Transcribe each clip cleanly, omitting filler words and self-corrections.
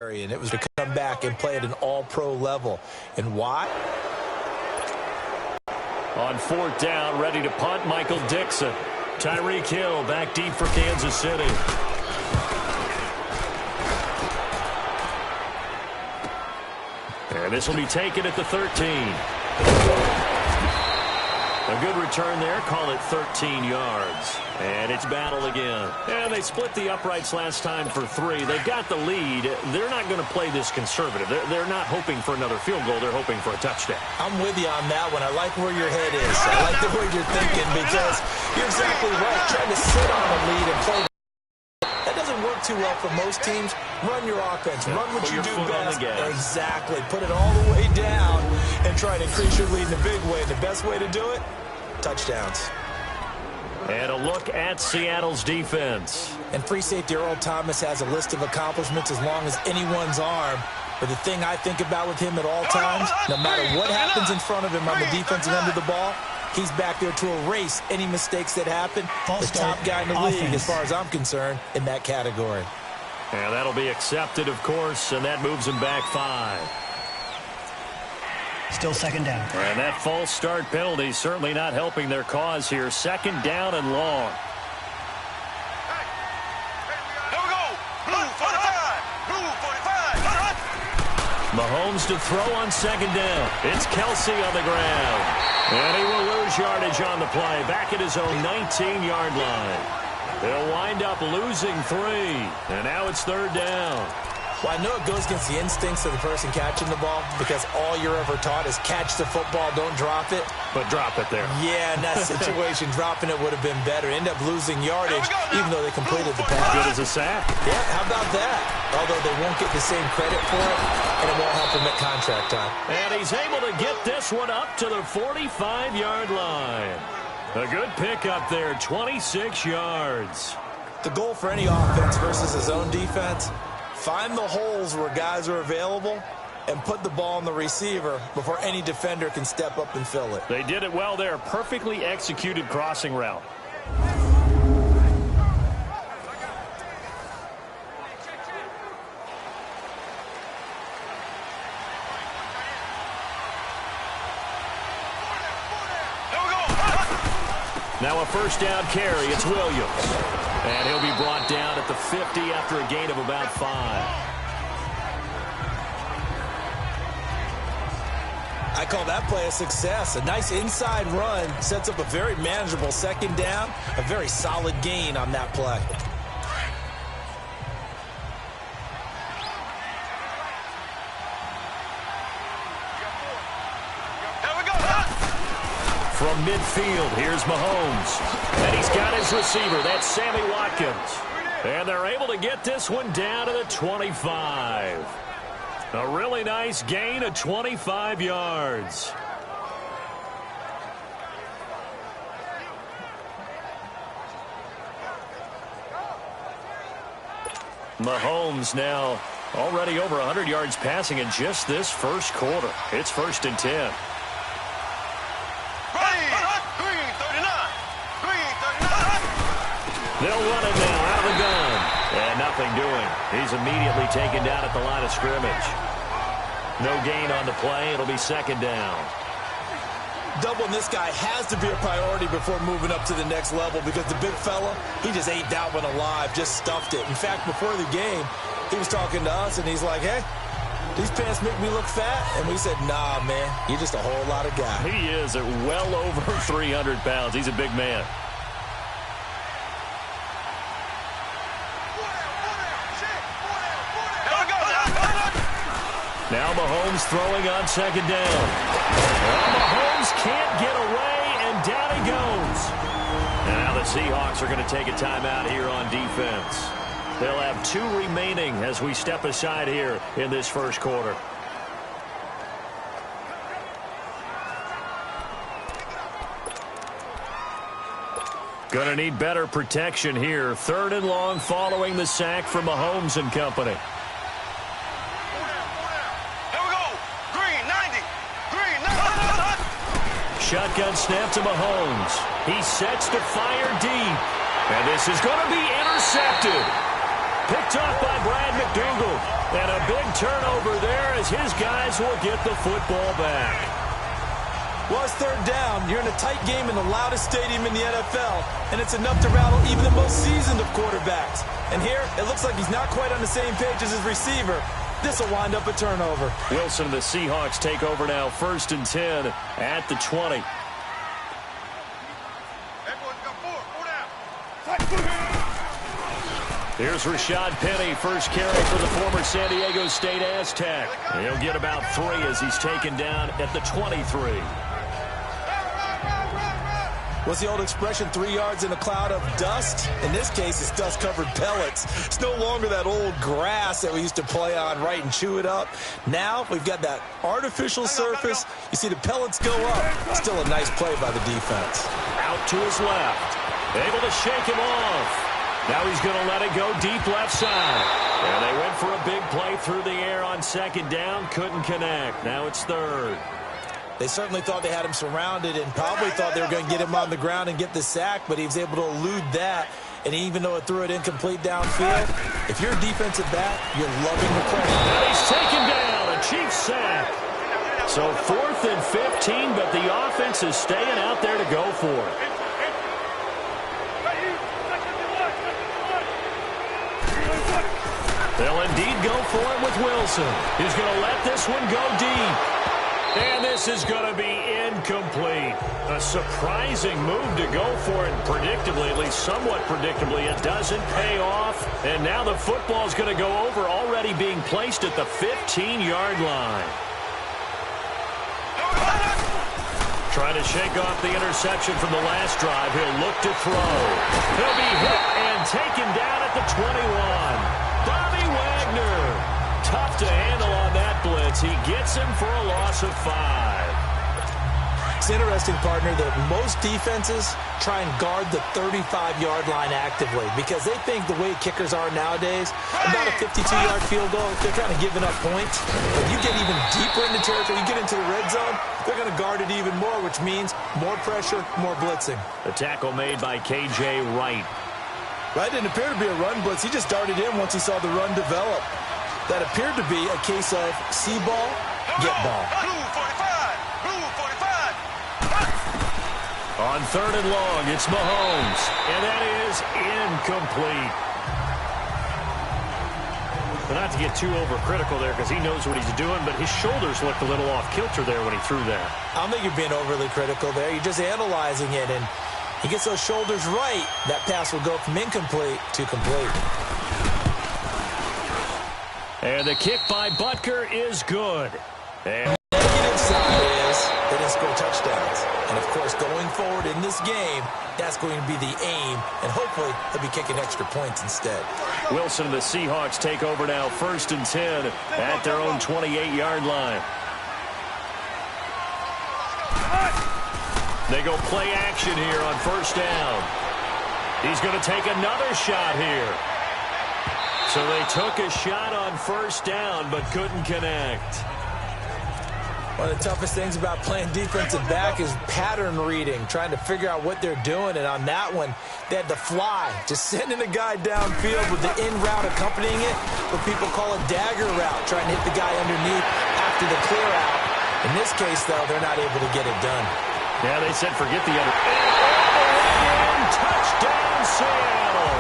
And it was to come back and play at an all-pro level. And why? On fourth down, ready to punt, Michael Dixon. Tyreek Hill back deep for Kansas City. And this will be taken at the 13. A good return there. Call it 13 yards. And it's battle again. And they split the uprights last time for 3. They've got the lead. They're not going to play this conservative. They're not hoping for another field goal. They're hoping for a touchdown. I'm with you on that one. I like where your head is. I like the way you're thinking because you're exactly right. Trying to sit on a lead and play. That doesn't work too well for most teams. Run your offense. Run what you do best. Exactly. Put it all the way down and try to increase your lead in a big way. And the best way to do it? Touchdowns. And a look at Seattle's defense. And free safety Earl Thomas has a list of accomplishments as long as anyone's arm. But the thing I think about with him at all times, no matter what happens in front of him on the defensive end of the ball, he's back there to erase any mistakes that happen. The top guy in the league, as far as I'm concerned, in that category. And that'll be accepted, of course, and that moves him back 5. Still second down. And that false start penalty certainly not helping their cause here. Second down and long. Here we go. Blue 45. Blue 45. Mahomes to throw on second down. It's Kelsey on the ground. And he will lose yardage on the play. Back at his own 19-yard line. They'll wind up losing 3. And now it's third down. Well, I know it goes against the instincts of the person catching the ball because all you're ever taught is catch the football, don't drop it. But drop it there. Yeah, in that situation, dropping it would have been better. End up losing yardage, even though they completed the pass. Good as a sack. Yeah, how about that? Although they won't get the same credit for it, and it won't help them at contract time. And he's able to get this one up to the 45-yard line. A good pickup there, 26 yards. The goal for any offense versus his own defense, find the holes where guys are available and put the ball on the receiver before any defender can step up and fill it. They did it well there. Perfectly executed crossing route. Now a first down carry. It's Williams. And he'll be brought down at the 50 after a gain of about 5. I call that play a success. A nice inside run sets up a very manageable second down. A very solid gain on that play. From midfield, here's Mahomes. And he's got his receiver. That's Sammy Watkins. And they're able to get this one down to the 25. A really nice gain of 25 yards. Mahomes now already over 100 yards passing in just this first quarter. It's 1st and 10. They'll run it now out of the gun. And nothing doing. He's immediately taken down at the line of scrimmage. No gain on the play. It'll be second down. Doubling this guy has to be a priority before moving up to the next level because the big fella, he just ate that one alive, just stuffed it. In fact, before the game, he was talking to us, and he's like, hey, these pants make me look fat. And we said, nah, man, you're just a whole lot of guy. He is at well over 300 pounds. He's a big man. Now Mahomes throwing on second down. Well, Mahomes can't get away, and down he goes. And now the Seahawks are going to take a timeout here on defense. They'll have 2 remaining as we step aside here in this first quarter. Going to need better protection here. 3rd and long following the sack from Mahomes and company. Shotgun snap to Mahomes. He sets to fire deep. And this is going to be intercepted. Picked off by Brad McDougal. And a big turnover there as his guys will get the football back. Well, it's third down. You're in a tight game in the loudest stadium in the NFL, and it's enough to rattle even the most seasoned of quarterbacks. And here, it looks like he's not quite on the same page as his receiver. This will wind up a turnover. Wilson and the Seahawks take over now, 1st and 10 at the 20. Here's Rashad Penny, first carry for the former San Diego State Aztec. He'll get about 3 as he's taken down at the 23. What's the old expression, 3 yards in a cloud of dust? In this case, it's dust-covered pellets. It's no longer that old grass that we used to play on, right, and chew it up. Now we've got that artificial surface. You see the pellets go up. Still a nice play by the defense. Out to his left. Able to shake him off. Now he's going to let it go deep left side. And they went for a big play through the air on 2nd down. Couldn't connect. Now it's 3rd. They certainly thought they had him surrounded and probably thought they were going to get him on the ground and get the sack, but he was able to elude that. And even though it threw it incomplete downfield, if you're a defensive back, you're loving the pressure. And he's taken down. A Chiefs sack. So 4th and 15, but the offense is staying out there to go for it. They'll indeed go for it with Wilson. He's going to let this one go deep. And this is going to be incomplete. A surprising move to go for it. Predictably, at least somewhat predictably, it doesn't pay off. And now the football's going to go over, already being placed at the 15-yard line. Trying to shake off the interception from the last drive. He'll look to throw. He'll be hit and taken down at the 21. Bobby Wagner. Tough to handle on that blitz. He gets him for a loss of 5. It's interesting, partner, that most defenses try and guard the 35-yard line actively because they think the way kickers are nowadays, about a 52-yard field goal, they're kind of giving up points. But you get even deeper into territory, you get into the red zone, they're going to guard it even more, which means more pressure, more blitzing. The tackle made by K.J. Wright. That didn't appear to be a run blitz. He just darted in once he saw the run develop. That appeared to be a case of see ball, get ball. On 3rd and long, it's Mahomes, and that is incomplete. But not to get too overcritical there because he knows what he's doing, but his shoulders looked a little off kilter there when he threw that. I don't think you're being overly critical there. You're just analyzing it, and he gets those shoulders right. That pass will go from incomplete to complete. And the kick by Butker is good. And the negative side is they didn't score touchdowns. And, of course, going forward in this game, that's going to be the aim. And hopefully they'll be kicking extra points instead. Wilson and the Seahawks take over now, 1st and 10 at their own 28-yard line. They go play action here on 1st down. He's going to take another shot here. So they took a shot on 1st down but couldn't connect. One of the toughest things about playing defensive back is pattern reading, trying to figure out what they're doing. And on that one, they had to fly, just sending a guy downfield with the in route accompanying it, what people call a dagger route, trying to hit the guy underneath after the clear out. In this case, though, they're not able to get it done. Yeah, they said forget the other. And touchdown, Seattle.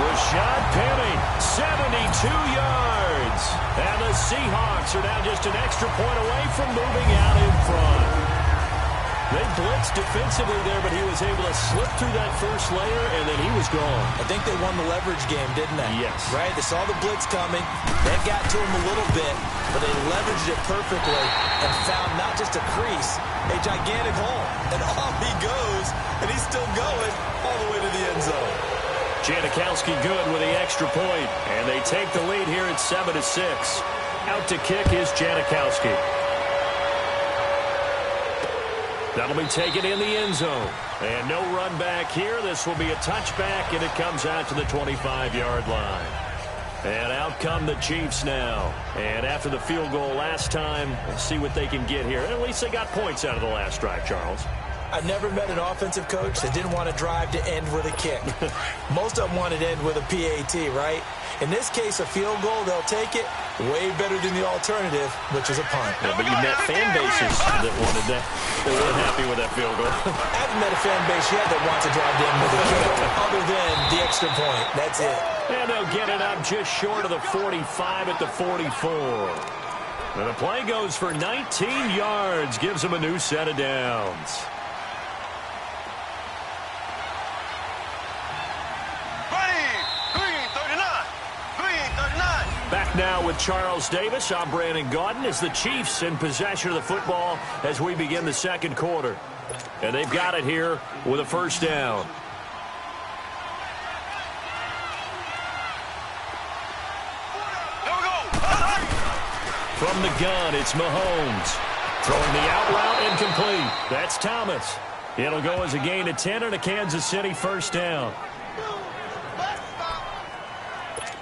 Rashad Penny, 72 yards. And the Seahawks are now just an extra point away from moving out in front. They blitzed defensively there, but he was able to slip through that first layer, and then he was gone. I think they won the leverage game, didn't they? Yes. Right? They saw the blitz coming. That got to him a little bit, but they leveraged it perfectly and found not just a crease, a gigantic hole. And off he goes, and he's still going all the way to the end zone. Janikowski good with the extra point, and they take the lead here at 7-6. Out to kick is Janikowski. That'll be taken in the end zone. And no run back here. This will be a touchback, and it comes out to the 25-yard line. And out come the Chiefs now. And after the field goal last time, let's see what they can get here. At least they got points out of the last drive, Charles. I've never met an offensive coach that didn't want to drive to end with a kick. Most of them wanted to end with a PAT, right? In this case, a field goal, they'll take it. Way better than the alternative, which is a punt. Yeah, but you met fan bases that wanted that. They weren't happy with that field goal. I haven't met a fan base yet that wants to drive to end with a kick, other than the extra point. That's it. And they'll get it up just short of the 45 at the 44. And the play goes for 19 yards, gives them a new set of downs. Back now with Charles Davis. I'm Brandon Gaudin as the Chiefs in possession of the football as we begin the second quarter. And they've got it here with a first down. From the gun, it's Mahomes. Throwing the out route incomplete. That's Thomas. It'll go as a gain of 10 and a Kansas City first down.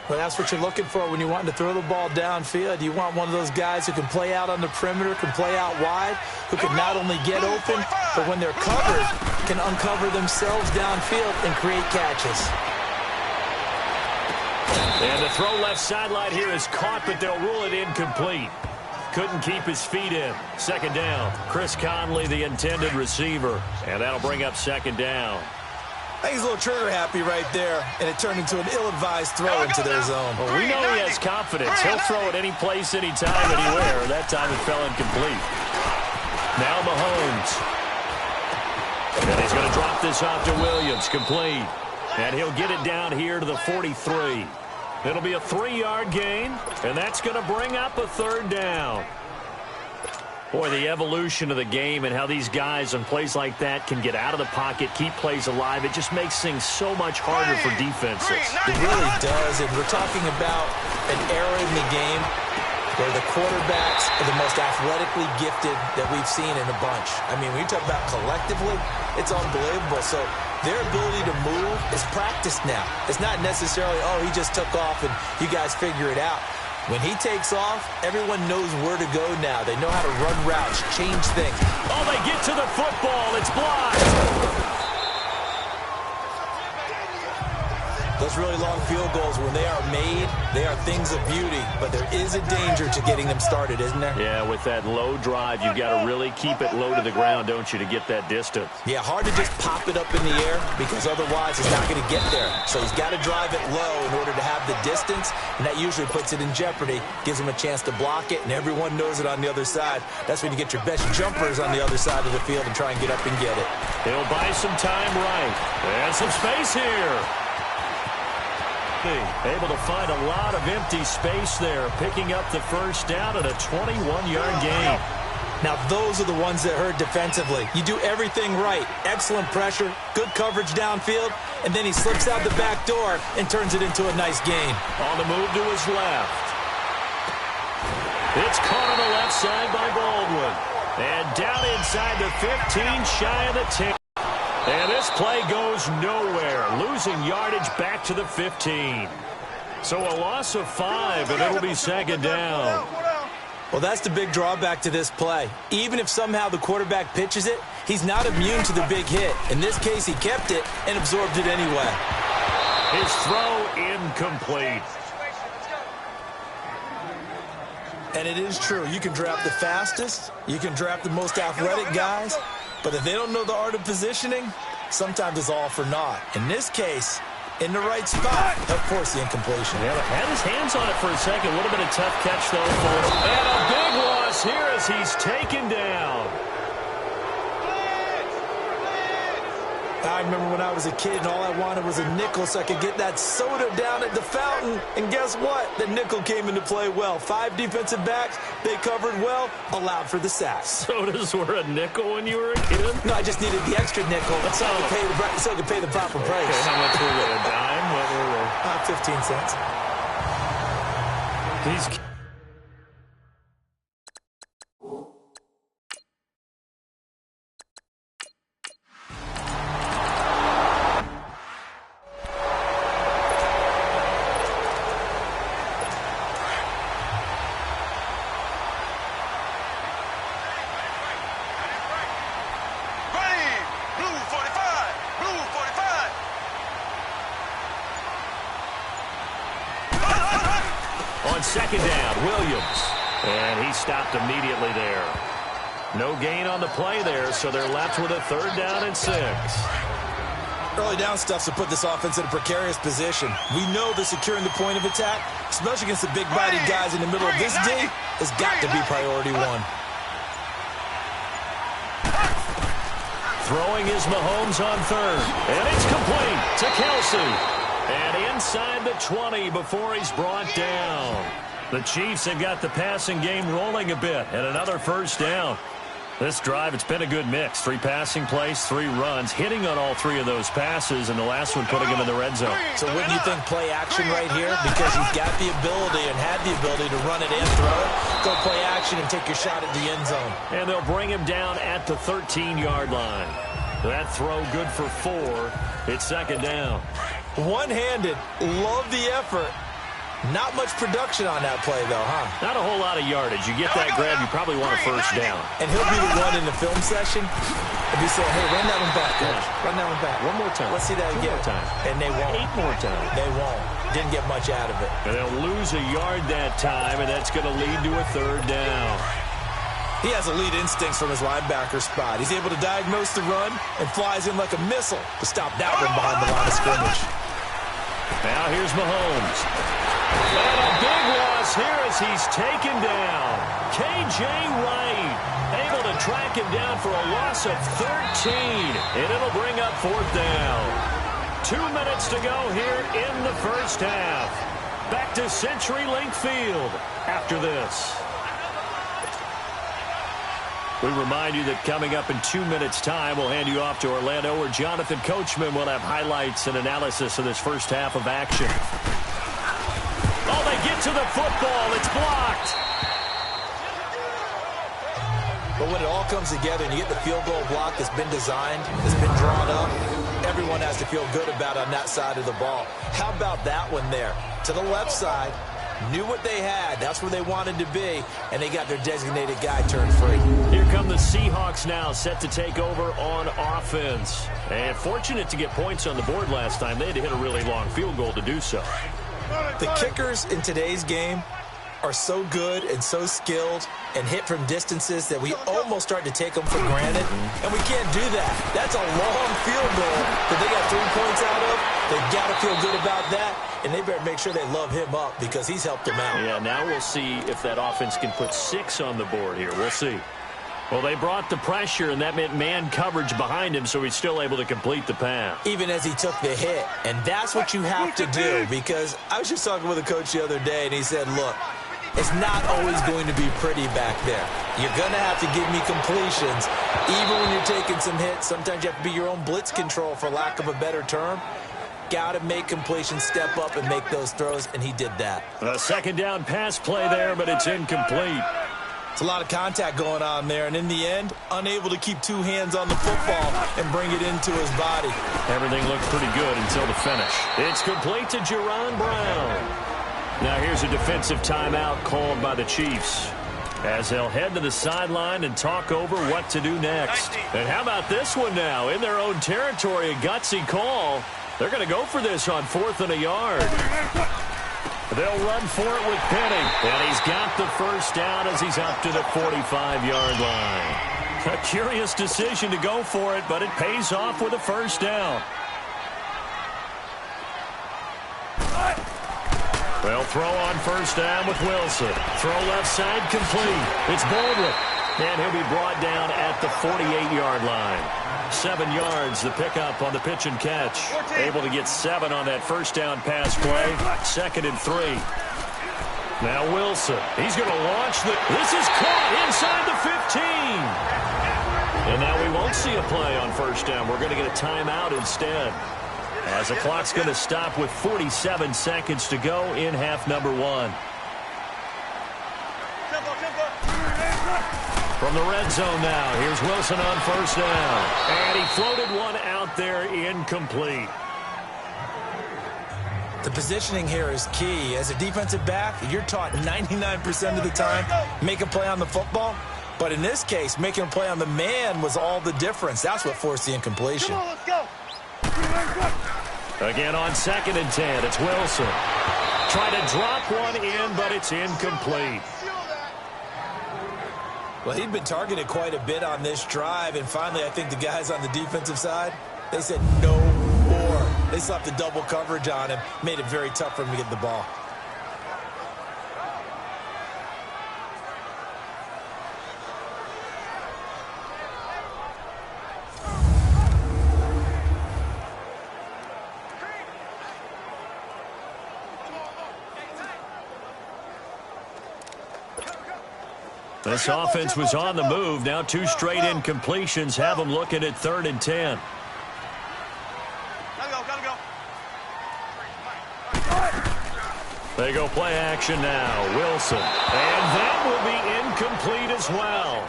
Well, that's what you're looking for when you want to throw the ball downfield. You want one of those guys who can play out on the perimeter, can play out wide, who can not only get open, but when they're covered, can uncover themselves downfield and create catches. And the throw left sideline here is caught, but they'll rule it incomplete. Couldn't keep his feet in. Second down. Chris Conley, the intended receiver. And that'll bring up second down. I think he's a little trigger happy right there, and it turned into an ill-advised throw into their zone. Well, we know he has confidence. He'll throw it any place, anytime, anywhere. That time it fell incomplete. Now Mahomes. And he's going to drop this off to Williams. Complete. And he'll get it down here to the 43. It'll be a 3-yard gain, and that's going to bring up a third down. Boy, the evolution of the game and how these guys on plays like that can get out of the pocket, keep plays alive, it just makes things so much harder for defenses. It really does, and we're talking about an era in the game where the quarterbacks are the most athletically gifted that we've seen in a bunch. I mean, when you talk about collectively, it's unbelievable. So their ability to move is practiced now. It's not necessarily, oh, he just took off and you guys figure it out. When he takes off, everyone knows where to go now. They know how to run routes, change things. Oh, they get to the football. It's blocked. Those really long field goals, when they are made, they are things of beauty. But there is a danger to getting them started, isn't there? Yeah, with that low drive, you've got to really keep it low to the ground, don't you, to get that distance. Yeah, hard to just pop it up in the air because otherwise it's not going to get there. So he's got to drive it low in order to have the distance, and that usually puts it in jeopardy, gives him a chance to block it, and everyone knows it on the other side. That's when you get your best jumpers on the other side of the field and try and get up and get it. He'll buy some time right. And some space here. Able to find a lot of empty space there, picking up the first down at a 21-yard gain. Now, those are the ones that hurt defensively. You do everything right. Excellent pressure, good coverage downfield, and then he slips out the back door and turns it into a nice gain. On the move to his left. It's caught on the left side by Baldwin. And down inside the 15, shy of the 10. And this play goes nowhere, losing yardage back to the 15. So a loss of 5, and it'll be second down. Well, that's the big drawback to this play. Even if somehow the quarterback pitches it, he's not immune to the big hit. In this case, he kept it and absorbed it anyway. His throw incomplete. And it is true. You can draft the fastest. You can draft the most athletic guys. But if they don't know the art of positioning, sometimes it's all for naught. In this case, in the right spot, of course, the incompletion. Yeah, had his hands on it for a second. A little bit of tough catch, though. And a big loss here as he's taken down. I remember when I was a kid and all I wanted was a nickel so I could get that soda down at the fountain. And guess what? The nickel came into play well. 5 defensive backs, they covered well, allowed for the sacks. Sodas were a nickel when you were a kid? No, I just needed the extra nickel so I could pay the proper price. Okay, how much were they? A dime? What were they? 15 cents. He's... second down. Williams. And he stopped immediately there. No gain on the play there, so they're left with a 3rd down and 6. Early down stuff's to put this offense in a precarious position. We know that securing the point of attack, especially against the big-bodied guys in the middle of this D, has got to be priority 1. Throwing is Mahomes on 3rd. And it's complete to Kelsey. And inside the 20 before he's brought down. The Chiefs have got the passing game rolling a bit. And another 1st down. This drive, it's been a good mix. 3 passing plays, 3 runs, hitting on all 3 of those passes, and the last one putting him in the red zone. So wouldn't you think play action right here? Because he's got the ability and had the ability to run it and throw it. Go play action and take your shot at the end zone. And they'll bring him down at the 13-yard line. That throw good for 4. It's 2nd down. One-handed. Love the effort. Not much production on that play, though, huh? Not a whole lot of yardage. You get that grab, you probably want a 1st down. And he'll be the one in the film session and be saying, hey, run that one back, coach. Run that one back. One more time. Let's see that again. 2 more times. And they won't. 8 more times. They won't. Didn't get much out of it. And they'll lose a yard that time, and that's going to lead to a 3rd down. He has elite instincts from his linebacker spot. He's able to diagnose the run and flies in like a missile to stop that one behind the line of scrimmage. Now here's Mahomes. And a big loss here as he's taken down. K.J. Wright able to track him down for a loss of 13. And it'll bring up 4th down. 2 minutes to go here in the 1st half. Back to CenturyLink Field after this. We remind you that coming up in 2 minutes' time, we'll hand you off to Orlando, where Jonathan Coachman will have highlights and analysis of this 1st half of action. Oh, they get to the football. It's blocked. But when it all comes together and you get the field goal block that's been designed, that's been drawn up, everyone has to feel good about on that side of the ball. How about that one there? To the left side. Knew what they had. That's where they wanted to be. And they got their designated guy turned free. Here come the Seahawks now, set to take over on offense. And fortunate to get points on the board last time. They had to hit a really long field goal to do so. The kickers in today's game are so good and so skilled and hit from distances that we almost start to take them for granted. And we can't do that. That's a long field goal that they got 3 points out of. They've got to feel good about that. And they better make sure they love him up because he's helped them out. Yeah, now we'll see if that offense can put 6 on the board here. We'll see. Well, they brought the pressure, and that meant man coverage behind him, so he's still able to complete the pass. Even as he took the hit. And that's what you have to do, because I was just talking with a coach the other day, and he said, look, it's not always going to be pretty back there. You're going to have to give me completions. Even when you're taking some hits, sometimes you have to be your own blitz control, for lack of a better term. Got to make completions, step up, and make those throws, and he did that. A 2nd down pass play there, but it's incomplete. It's a lot of contact going on there, and in the end, unable to keep 2 hands on the football and bring it into his body. Everything looked pretty good until the finish. It's complete to Jerron Brown. Now here's a defensive timeout called by the Chiefs, as they'll head to the sideline and talk over what to do next. And how about this one now? In their own territory, a gutsy call. They're going to go for this on 4th and a yard. They'll run for it with Penny. And he's got the 1st down as he's up to the 45-yard line. A curious decision to go for it, but it pays off with a 1st down. They'll throw on 1st down with Wilson. Throw left side complete. It's Baldwin. And he'll be brought down at the 48-yard line. 7 yards, the pickup on the pitch and catch. Able to get 7 on that 1st down pass play. 2nd and 3. Now Wilson. He's going to launch the... This is caught inside the 15. And now we won't see a play on 1st down. We're going to get a timeout instead, as the clock's going to stop with 47 seconds to go in half number 1. From the red zone now, here's Wilson on 1st down. And he floated one out there, incomplete. The positioning here is key. As a defensive back, you're taught 99% of the time, make a play on the football. But in this case, making a play on the man was all the difference. That's what forced the incompletion. Come on, let's go. Again on 2nd and 10, it's Wilson. try to drop one in, but it's incomplete. Well, he'd been targeted quite a bit on this drive, and finally I think the guys on the defensive side, they said no more. They slapped the double coverage on him, made it very tough for him to get the ball. This offense was on the move. Now 2 straight incompletions have them looking at 3rd and 10. They go play action now. Wilson. And that will be incomplete as well.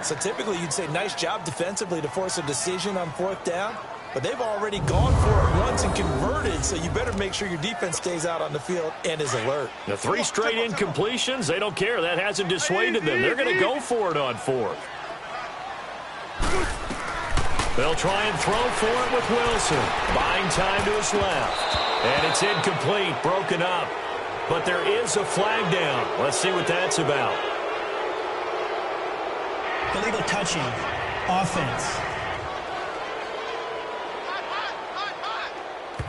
So typically you'd say nice job defensively to force a decision on 4th down. But they've already gone for it once and converted, so you better make sure your defense stays out on the field and is alert. The 3 straight incompletions, they don't care. That hasn't dissuaded them. They're going to go for it on 4th. They'll try and throw for it with Wilson. Buying time to his left. And it's incomplete, broken up. But there is a flag down. Let's see what that's about. Illegal touching. Offense.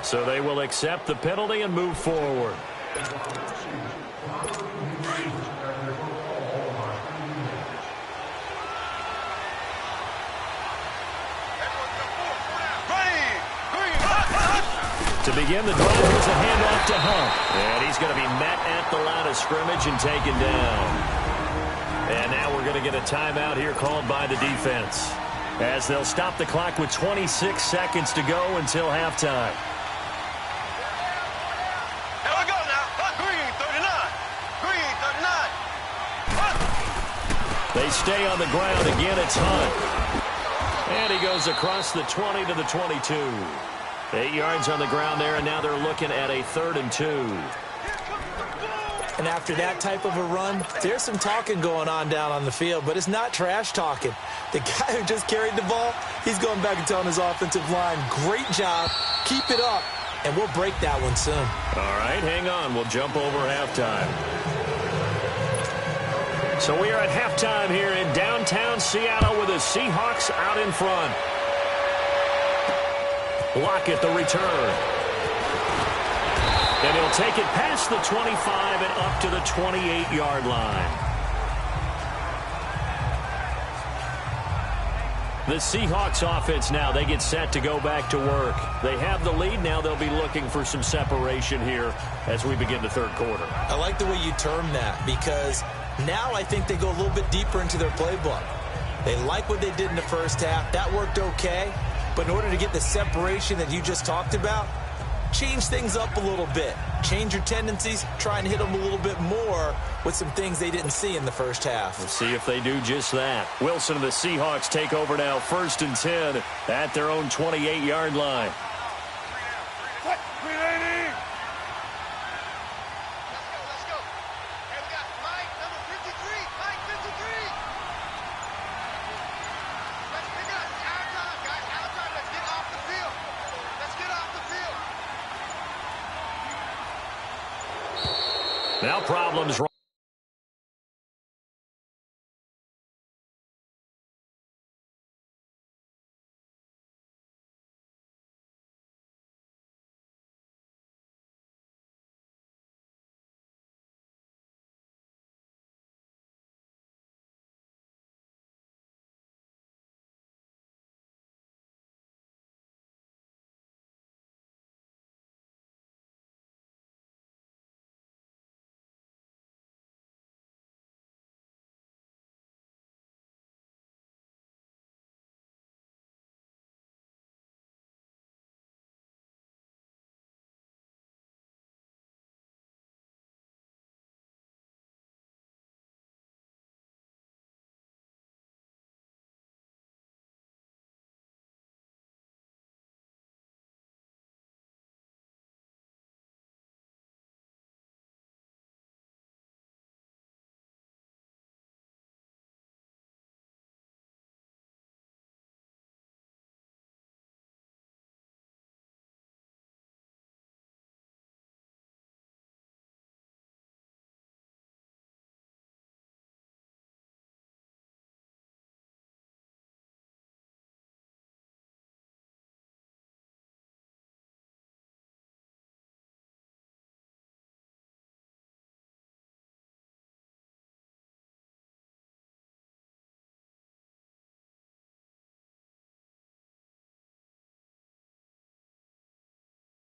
So they will accept the penalty and move forward. To begin the drive, there's a handoff to Hunt. And he's going to be met at the line of scrimmage and taken down. And now we're going to get a timeout here called by the defense, as they'll stop the clock with 26 seconds to go until halftime. They stay on the ground. Again, it's Hunt. And he goes across the 20 to the 22. 8 yards on the ground there, and now they're looking at a 3rd and 2. And after that type of a run, there's some talking going on down on the field, but it's not trash talking. The guy who just carried the ball, he's going back and telling his offensive line, great job, keep it up, and we'll break that one soon. All right, hang on. We'll jump over halftime. So we are at halftime here in downtown Seattle with the Seahawks out in front. Lockett the return. And he'll take it past the 25 and up to the 28-yard line. The Seahawks offense now, they get set to go back to work. They have the lead. Now they'll be looking for some separation here as we begin the 3rd quarter. I like the way you term that, because now I think they go a little bit deeper into their playbook. They like what they did in the first half. That worked okay. But in order to get the separation that you just talked about, change things up a little bit. Change your tendencies. Try and hit them a little bit more with some things they didn't see in the first half. We'll see if they do just that. Wilson and the Seahawks take over now, 1st and 10 at their own 28-yard line. Now problems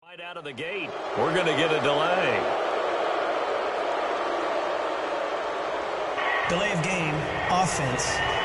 Right out of the gate, we're going to get a delay. Delay of game, offense.